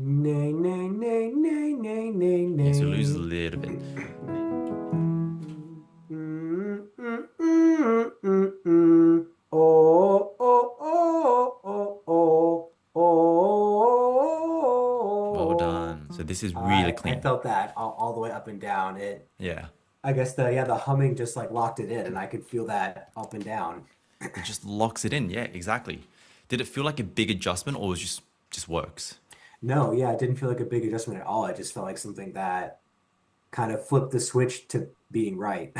Nay, nay, nay, nay, nay, nay, Yeah, so lose a nay. little bit. Oh, oh, oh, oh, oh, Well oh. done. So this is really I clean. felt that all the way up and down. Yeah. I guess the humming just like locked it in, and I could feel that up and down. It just locks it in. Yeah, exactly. Did it feel like a big adjustment or was just works? No, yeah, it didn't feel like a big adjustment at all. It just felt like something that kind of flipped the switch to being right.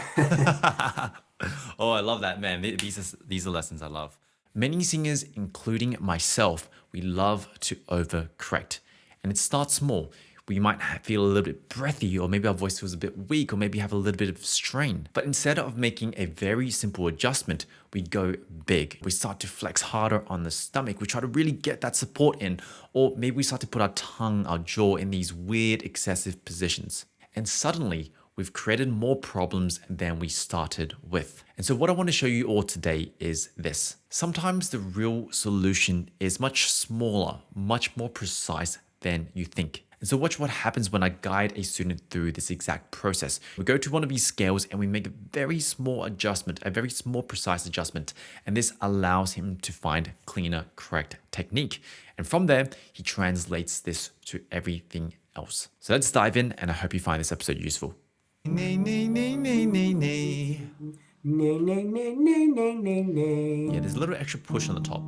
Oh, I love that, man. These are lessons I love. Many singers, including myself, we love to overcorrect. And it starts small. We might feel a little bit breathy, or maybe our voice feels a bit weak, or maybe have a little bit of strain. But instead of making a very simple adjustment, we go big. We start to flex harder on the stomach. We try to really get that support in, or maybe we start to put our tongue, our jaw in these weird, excessive positions. And suddenly, we've created more problems than we started with. And so what I want to show you all today is this. Sometimes the real solution is much smaller, much more precise than you think. And so watch what happens when I guide a student through this exact process. We go to one of these scales and we make a very small adjustment, a very small precise adjustment. And this allows him to find cleaner, correct technique. And from there, he translates this to everything else. So let's dive in, and I hope you find this episode useful. Nay, nay, nay, nay, nay, nay. Nay, nay, nay, nay, nay, nay, Yeah, nay. there's a little extra push on the top.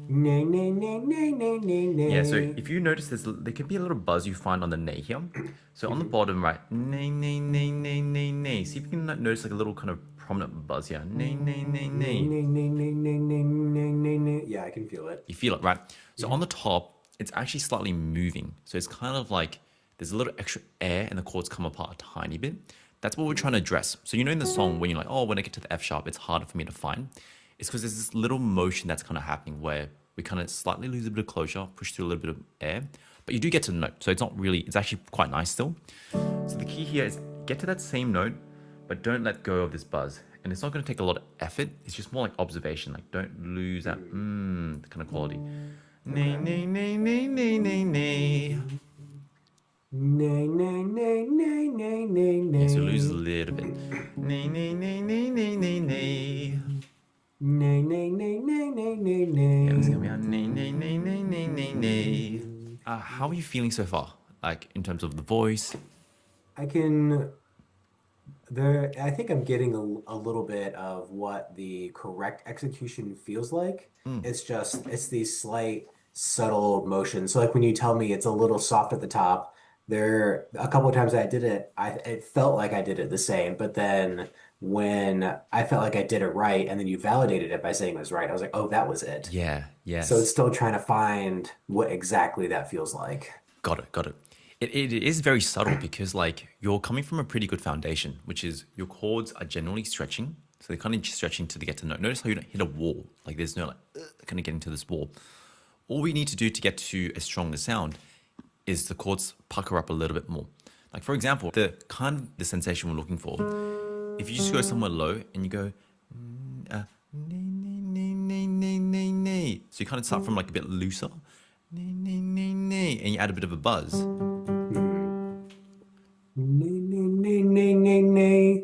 Nay, nay, nay, nay, nay, nay, Yeah, so nay. if you notice, there can be a little buzz you find on the nay here. So on the bottom right, nay, nay, nay, nay, nay, nay. See if you can notice like a little kind of prominent buzz here. Nay, nay, nay, Nay, nay. nay, nay, nay, nay, nay, nay, nay, nay. Yeah, I can feel it. You feel it, right? So on Mhm. the top, it's actually slightly moving. So it's kind of like there's a little extra air and the chords come apart a tiny bit. That's what we're trying to address. So you know in the song when you're like, oh, when I get to the F sharp, it's harder for me to find. It's because there's this little motion that's kind of happening where we kind of slightly lose a bit of closure, push through a little bit of air, but you do get to the note. So it's not really, it's actually quite nice still. So the key here is get to that same note, but don't let go of this buzz. And it's not going to take a lot of effort. It's just more like observation. Like don't lose that kind of quality. Nay, Okay. nay, nay, nay, nay, nay, nay. Nay, nay, nay, nay, nay, nay, Yeah, so lose a nay. little bit. Nay, nay, nay, nay, nay, nay, nay. Nay, nay, nay, nay, nay, nay, Yeah, let's nay. go out. Nay, nay, nay, nay, nay, nay, nay. How are you feeling so far? Like in terms of the voice? I can there I think I'm getting a little bit of what the correct execution feels like. It's these slight subtle motions. So like when you tell me it's a little soft at the top, there a couple of times I did it, it felt like I did it the same, but then when I felt like I did it right and then you validated it by saying it was right, I was like, oh, that was it. Yeah, So it's yes. still trying to find what exactly that feels like. Got it, got it. It is very subtle because like you're coming from a pretty good foundation, which is your chords are generally stretching. So they're kind of stretching to get to note. Notice how you don't hit a wall. Like there's no like kind of getting to this wall. All we need to do to get to a stronger sound is the chords pucker up a little bit more. Like for example, the sensation we're looking for. If you just go somewhere low and you go nay, nay, nay, nay, nay, nay. So you kind of start from like a bit looser. Nay, nay, nay, nay, and you add a bit of a buzz. Mhm. Nay, nay, nay, nay, nay, nay.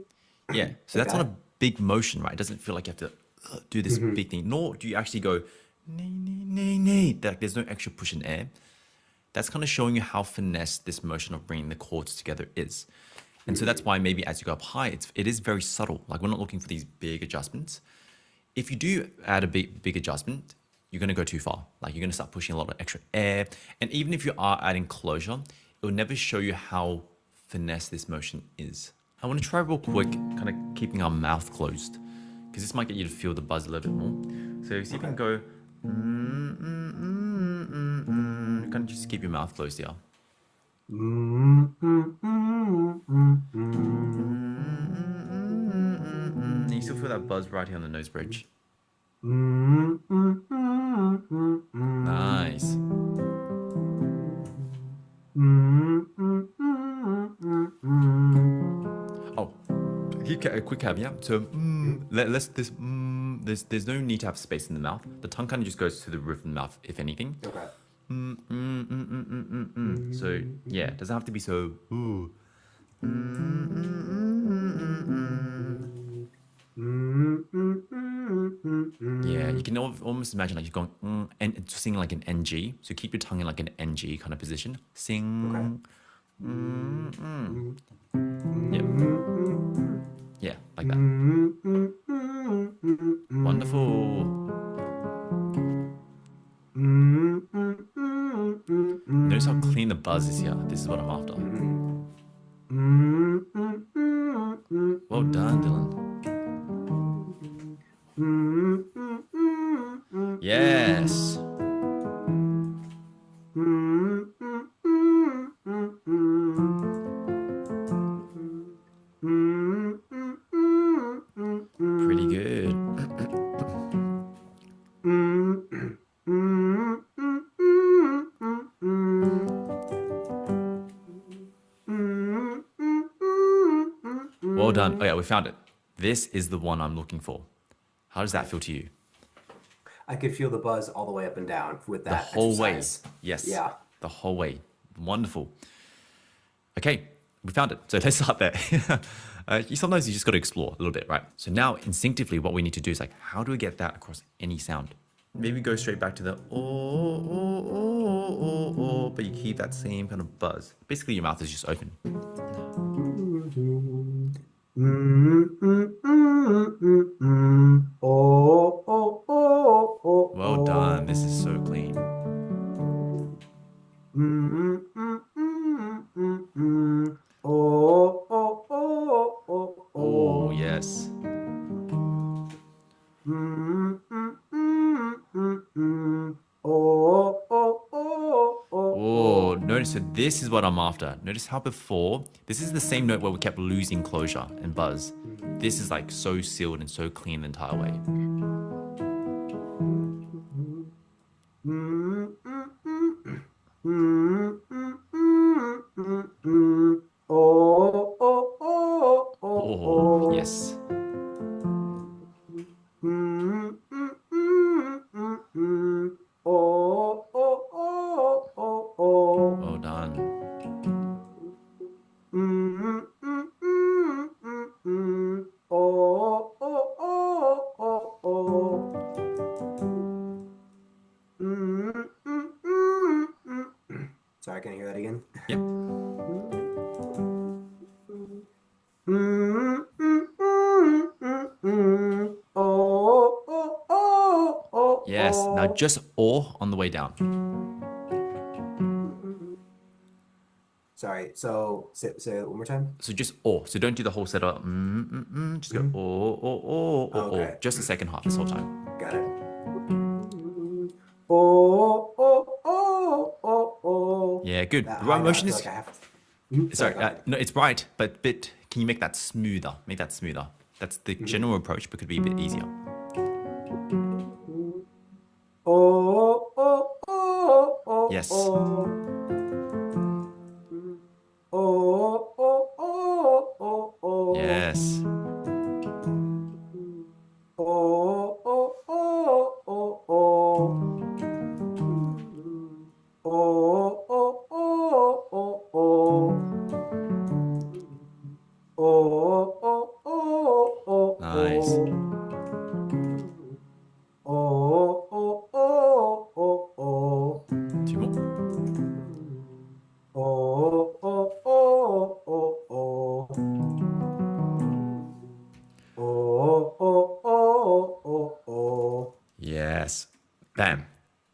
Yeah, so that's not Okay. a big motion, right? It doesn't feel like you have to do this Mhm. big thing, nor do you actually go nay, nay, nay, nay. Like there's no extra push in air. That's kind of showing you how finesse this motion of bringing the chords together is. And so that's Mhm. why maybe as you go up high, it is very subtle. Like we're not looking for these big adjustments. If you do add a big adjustment, you're going to go too far. Like you're going to start pushing a lot of extra air. And even if you are adding closure, it will never show you how finesse this motion is. I want to try real quick, kind of keeping our mouth closed, because this might get you to feel the buzz a little bit more. So see if you Okay. can go, kind of just keep your mouth closed here. Mm, mm, mm, mm, mm. And you still feel that buzz right here on the nose bridge. Mm, mm, mm, mm, Nice. mm. Mm, mm, mm, mm, mm. Oh, a quick caveat. So Mhm. let's there's no need to have space in the mouth. The tongue kind of just goes to the roof of the mouth, if anything. Okay. Mm, mm, mm, mm, mm, mm, mm. So yeah, it doesn't have to be so. Ooh. Yeah, you can almost imagine like you're going and it's singing like an NG. So keep your tongue in like an NG kind of position. Okay. Sing. Yep. Yeah, like that. Wonderful. Notice how clean the buzz is here. This is what I'm after. Well done, Dylan. Yes. Pretty good. Well done. Oh yeah, we found it. This is the one I'm looking for. How does that Okay. feel to you? I could feel the buzz all the way up and down with The that whole way. exercise. Yes. Yeah. The whole way. Wonderful. Okay, we found it. So let's start there. Sometimes you just got to explore a little bit, right? So now instinctively, what we need to do is like, how do we get that across any sound? Maybe go straight back to the but you keep that same kind of buzz. Basically, your mouth is just open. Well done. This is so clean. Oh, yes. Oh, notice that this is what I'm after. Notice how before, this is the same note where we kept losing closure and buzz. This is like so sealed and so clean the entire way. Oh, yes. Well done. Sorry, can I hear that again? Yep. Yes. Now just or on the way down. Sorry, so say it one more time. So just or. So don't do the whole setup. Just go or. Okay, Just the second half this whole time. got it. Oh, oh, oh, oh, oh. Yeah, good. That The high right note, I motion feel is. like I have to. Sorry, Sorry, go ahead. no, it's right, but can you make that smoother? Make that smoother. That's the general approach, but could be a bit easier. Oh, oh, oh, oh, Yes. oh. Oh, oh, oh, oh, oh. Yes. Oh, oh, oh, oh, oh. Oh, oh, oh, oh, oh. Oh, oh, oh, oh, Nice. oh. Oh, oh, oh, oh, oh. Two more. Oh, oh, oh, oh, oh. Oh, oh, oh, oh, oh. Yes. Bam.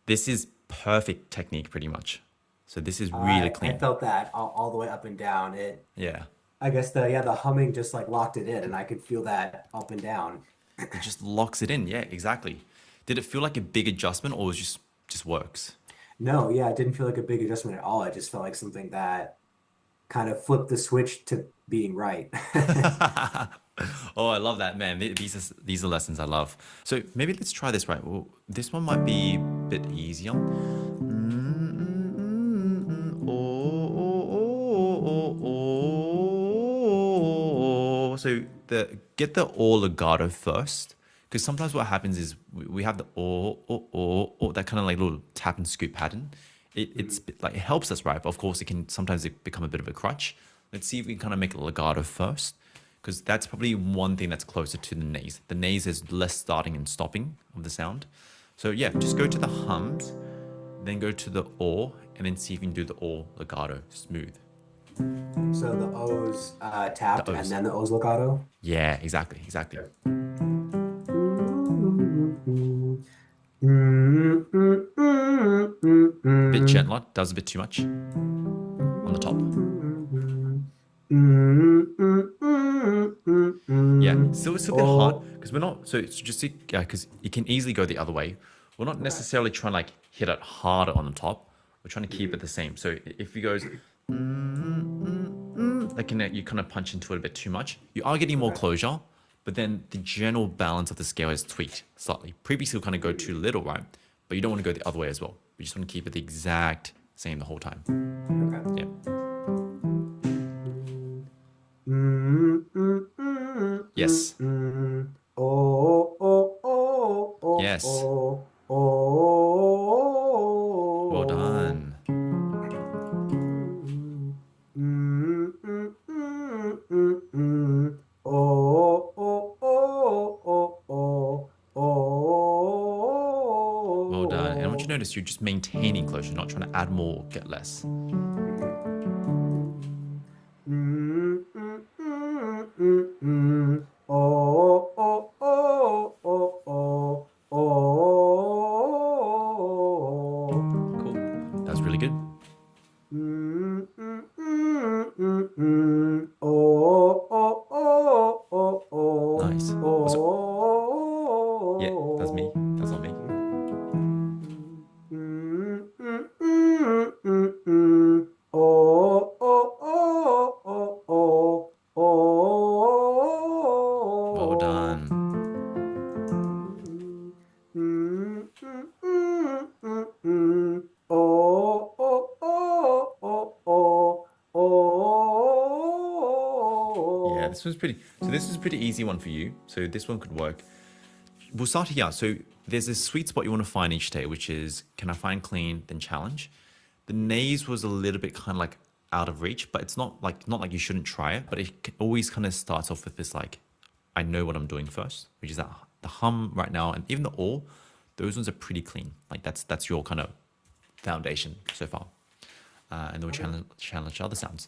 This is perfect technique, pretty much. So this is really I clean. felt that all the way up and down. Yeah. I guess the humming just like locked it in, and I could feel that up and down. It just locks it in. Yeah, exactly. Did it feel like a big adjustment or was just works? No, yeah, it didn't feel like a big adjustment at all. It just felt like something that kind of flipped the switch to being right. Oh, I love that, man. These are lessons I love. So maybe let's try this, right? Well, this one might be a bit easier. So get the or legato first, because sometimes what happens is we have the or that kind of like little tap and scoop pattern. it's like it helps us, right? But of course, it can sometimes it become a bit of a crutch. Let's see if we can kind of make it legato first, because that's probably one thing that's closer to the nase. The nase is less starting and stopping of the sound. So yeah, just go to the hums, then go to the or, and then see if you can do the or legato smooth. So the O's The tapped and O's. then the O's legato. Yeah, exactly, exactly. Bit gentler, does a bit too much on the top. Yeah, still a bit hard Oh, because we're not. So it's just because it can easily go the other way. We're not right. necessarily trying to like hit it harder on the top. We're trying to keep it the same. So if he goes, like you kind of punch into it a bit too much. You are getting more Okay. closure, but then the general balance of the scale is tweaked slightly. Previously, we kind of go too little, right? But you don't want to go the other way as well. We just want to keep it the exact same the whole time. Okay. Yeah. Yes. Oh, oh, oh, oh, Yes. oh, Well oh. done. Oh, oh, oh, oh, oh, Well done. And I want you to oh. notice you're just maintaining closure, you're not trying to add more or get less. Oh, oh, oh, oh, oh, oh. Cool. That's really good. Oh, oh, oh, oh, oh, Nice. Also, yeah, that's me. That's not me. Oh, oh, oh, oh, oh, Well oh. done. Oh, oh, oh, oh, oh, Yeah, oh. this was pretty. So this is a pretty easy one for you. So this one could work. We'll start here. So there's a sweet spot you want to find each day, which is can I find clean, then challenge. The nays was a little bit kind of like out of reach, but it's not like you shouldn't try it, but always kind of starts off with this like I know what I'm doing first, which is that the hum right now, and even the all, those ones are pretty clean. Like that's your kind of foundation so far, and then we'll challenge other sounds.